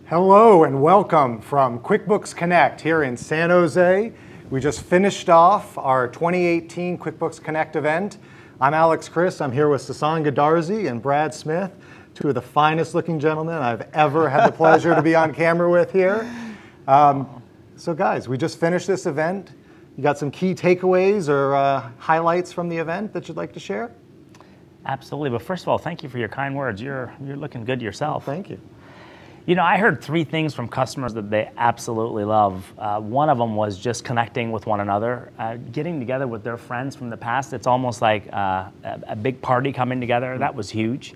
Hello and welcome from QuickBooks Connect here in San Jose. We just finished off our 2018 QuickBooks Connect event. I'm Alex Chris. I'm here with Sasan Goodarzi and Brad Smith, two of the finest looking gentlemen I've ever had the pleasure to be on camera with here. So guys, we just finished this event. You got some key takeaways or highlights from the event that you'd like to share? Absolutely, but first of all, thank you for your kind words. You're looking good yourself. Thank you. You know, I heard three things from customers that they absolutely love. One of them was just connecting with one another, getting together with their friends from the past. It's almost like a big party coming together. That was huge.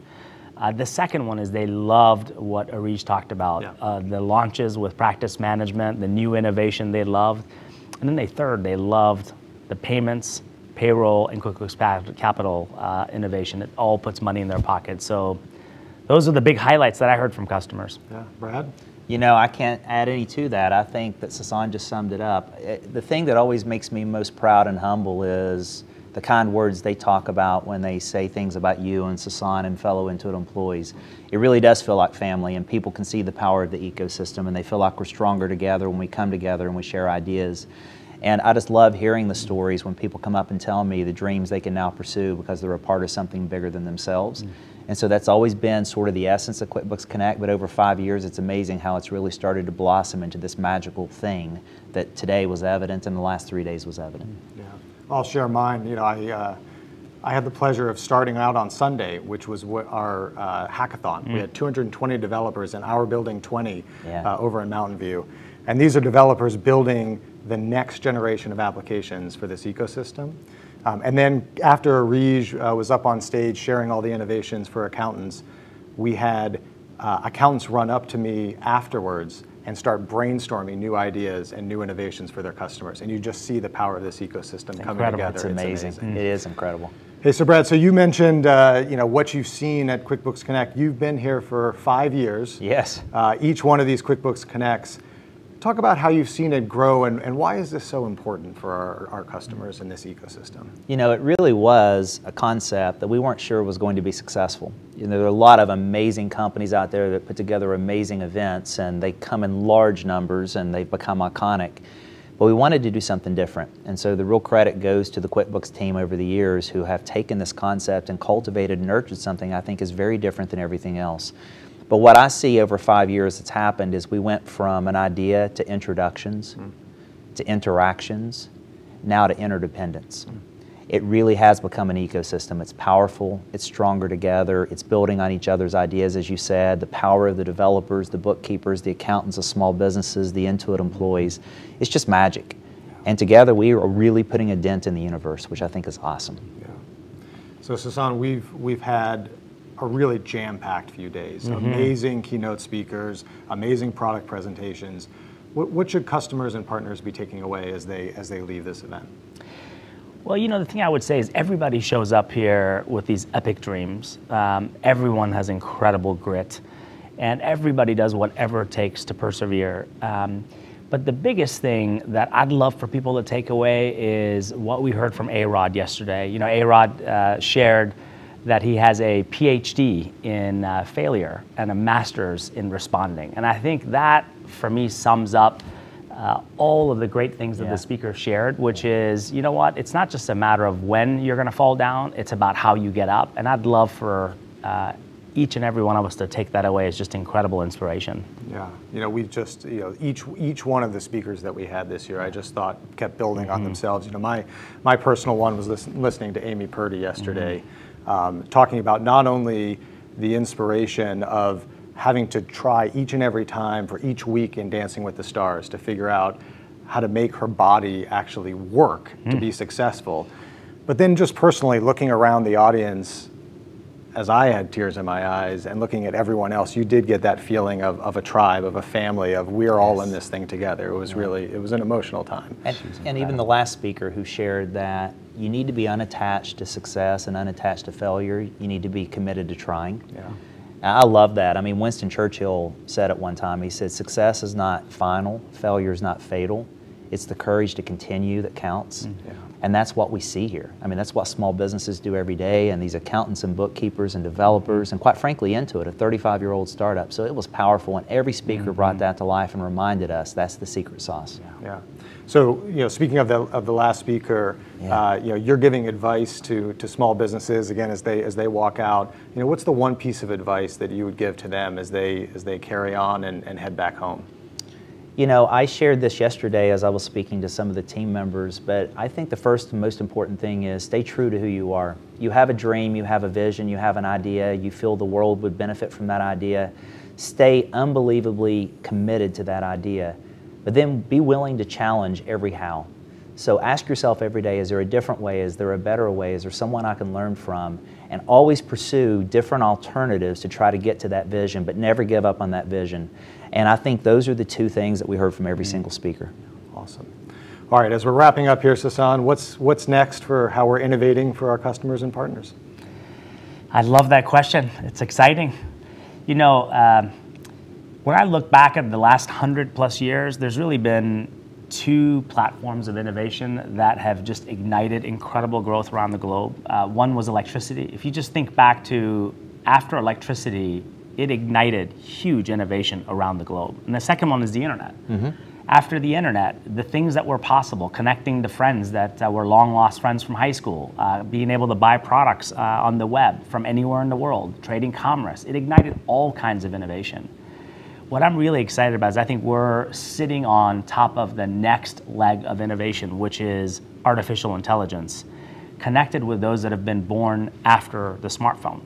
The second one is they loved what Arish talked about, the launches with practice management, the new innovation they loved. And then they loved the payments, payroll, and QuickBooks Capital innovation. It all puts money in their pocket. So those are the big highlights that I heard from customers. Yeah, Brad? You know, I can't add any to that. I think that Sasan just summed it up. The thing that always makes me most proud and humble is the kind words they talk about when they say things about you and Sasan and fellow Intuit employees. It really does feel like family, and people can see the power of the ecosystem, and they feel like we're stronger together when we come together and we share ideas. And I just love hearing the stories when people come up and tell me the dreams they can now pursue because they're a part of something bigger than themselves. And so that's always been sort of the essence of QuickBooks Connect, but over 5 years it's amazing how it's really started to blossom into this magical thing that today was evident and the last 3 days was evident. Yeah, I'll share mine. You know, I had the pleasure of starting out on Sunday, which was our hackathon. We had 220 developers in our building 20 over in Mountain View. And these are developers building the next generation of applications for this ecosystem. And then after Arish was up on stage sharing all the innovations for accountants, we had accountants run up to me afterwards and start brainstorming new ideas and new innovations for their customers. And you just see the power of this ecosystem coming together. It's amazing. It is incredible. Hey, so Brad, so you mentioned you know, what you've seen at QuickBooks Connect. You've been here for 5 years. Yes. Each one of these QuickBooks Connects. Talk about how you've seen it grow and why is this so important for our customers in this ecosystem? You know, it really was a concept that we weren't sure was going to be successful. You know, there are a lot of amazing companies out there that put together amazing events, and they come in large numbers and they've become iconic. But we wanted to do something different. And so the real credit goes to the QuickBooks team over the years who have taken this concept and cultivated and nurtured something I think is very different than everything else. But what I see over 5 years that's happened is we went from an idea to introductions, to interactions, now to interdependence. It really has become an ecosystem. It's powerful, it's stronger together, it's building on each other's ideas, as you said, the power of the developers, the bookkeepers, the accountants of small businesses, the Intuit employees. It's just magic. And together we are really putting a dent in the universe, which I think is awesome. Yeah. So Sasan, we've had a really jam-packed few days. Amazing keynote speakers, amazing product presentations. What should customers and partners be taking away as they leave this event? Well, you know, the thing I would say is everybody shows up here with these epic dreams. Everyone has incredible grit, and everybody does whatever it takes to persevere. But the biggest thing that I'd love for people to take away is what we heard from A-Rod yesterday. You know, A-Rod shared that he has a PhD in failure and a master's in responding. And I think that, for me, sums up all of the great things that the speaker shared, which is, you know what, it's not just a matter of when you're gonna fall down, it's about how you get up. And I'd love for each and every one of us to take that away as just incredible inspiration. Yeah, you know, we've just, you know, each one of the speakers that we had this year, I just thought kept building on themselves. You know, my personal one was listening to Amy Purdy yesterday, talking about not only the inspiration of having to try each and every time for each week in Dancing with the Stars to figure out how to make her body actually work to be successful, but then just personally looking around the audience as I had tears in my eyes and looking at everyone else, you did get that feeling of a tribe, of a family, of we're all in this thing together. It was really, it was an emotional time. And even the last speaker who shared that you need to be unattached to success and unattached to failure. You need to be committed to trying. Yeah. I love that. I mean, Winston Churchill said at one time, he said, success is not final, failure is not fatal, It's the courage to continue that counts. Yeah. And that's what we see here. I mean, that's what small businesses do every day, and these accountants and bookkeepers and developers, and quite frankly, Intuit, a 35-year-old startup. So it was powerful, and every speaker brought that to life and reminded us that's the secret sauce. Yeah. So, speaking of the last speaker, you're giving advice to small businesses again as they walk out. What's the one piece of advice that you would give to them as they carry on and head back home? I shared this yesterday as I was speaking to some of the team members, but I think the first and most important thing is stay true to who you are. You have a dream, you have a vision, you have an idea, you feel the world would benefit from that idea. Stay unbelievably committed to that idea, but then be willing to challenge every how. So ask yourself every day, is there a different way? Is there a better way? Is there someone I can learn from? And always pursue different alternatives to try to get to that vision, but never give up on that vision. And I think those are the two things that we heard from every single speaker. Awesome. All right, as we're wrapping up here, Sasan, what's next for how we're innovating for our customers and partners? I love that question. It's exciting. When I look back at the last 100+ years, there's really been two platforms of innovation that have just ignited incredible growth around the globe. One was electricity. If you just think back to after electricity, it ignited huge innovation around the globe. And the second one is the internet. After the internet, the things that were possible, connecting to friends that were long lost friends from high school, being able to buy products on the web from anywhere in the world, trading commerce, it ignited all kinds of innovation. What I'm really excited about is I think we're sitting on top of the next leg of innovation, which is artificial intelligence, connected with those that have been born after the smartphone.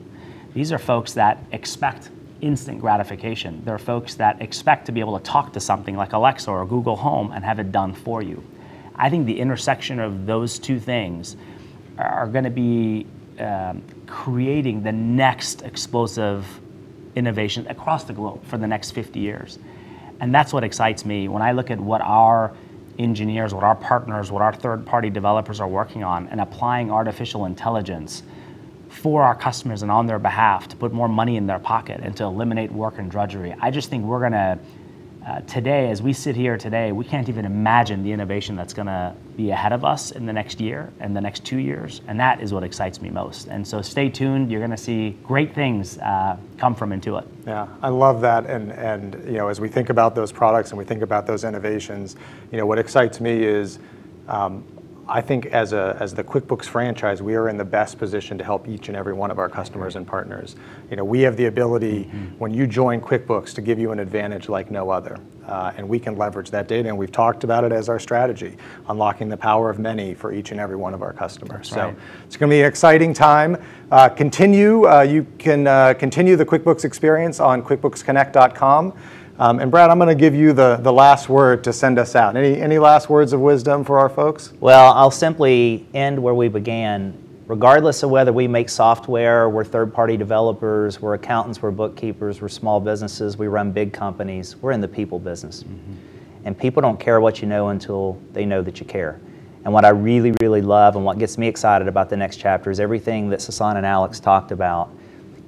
These are folks that expect instant gratification. They're folks that expect to be able to talk to something like Alexa or Google Home and have it done for you. I think the intersection of those two things are going to be creating the next explosive innovation across the globe for the next 50 years. And that's what excites me when I look at what our engineers, what our partners, what our third-party developers are working on and applying artificial intelligence for our customers and on their behalf to put more money in their pocket and to eliminate work and drudgery. I just think we're going to, today, as we sit here today, we can't even imagine the innovation that's going to be ahead of us in the next year and the next 2 years, and that is what excites me most. And so stay tuned. You're going to see great things come from Intuit. Yeah, I love that. And as we think about those products and we think about those innovations, what excites me is I think as the QuickBooks franchise, we are in the best position to help each and every one of our customers and partners. We have the ability, when you join QuickBooks, to give you an advantage like no other. And we can leverage that data, and we've talked about it as our strategy, unlocking the power of many for each and every one of our customers. That's right. So it's going to be an exciting time. You can continue the QuickBooks experience on QuickBooksConnect.com. And Brad, I'm going to give you the last word to send us out. Any last words of wisdom for our folks? Well, I'll simply end where we began. Regardless of whether we make software, we're third-party developers, we're accountants, we're bookkeepers, we're small businesses, we run big companies, we're in the people business. And people don't care what you know until they know that you care. And what I really, really love and what gets me excited about the next chapter is everything that Sasan and Alex talked about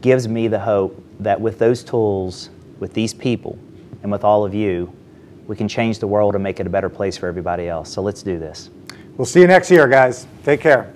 gives me the hope that with those tools, with these people, and with all of you, we can change the world and make it a better place for everybody else. So let's do this. We'll see you next year, guys. Take care.